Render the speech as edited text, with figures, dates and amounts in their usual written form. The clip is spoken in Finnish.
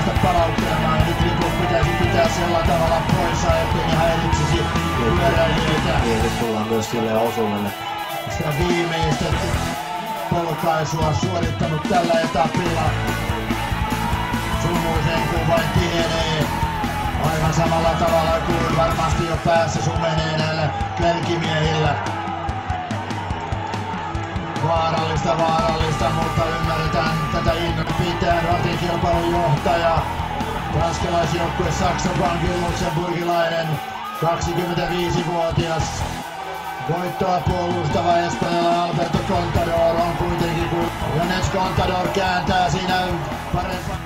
päästä palauttelemaan. Nyt liput pitäisi pitää sillä tavalla poissa, ettei ne häiritsisi pyöräilijöitä. Niin, nyt tullaan myös silleen osuudelle. Sitä viimeistä polkaisua suorittanut tällä etapilla. Sumuisen kun vain tihenee. Aivan samalla tavalla kuin varmasti jo päässä sumenee näillä kälkimiehillä. Vaarallista, mutta ymmärretään tätä innon pitää. Ratin kilpailun johtaja. Ranskalaisjoukkue Saxo Bankin luxemburgilainen 25-vuotias. Voittoa puolustava espanjalainen Alberto Contador on kuitenkin kun Jones Contador kääntää siinä parempaa.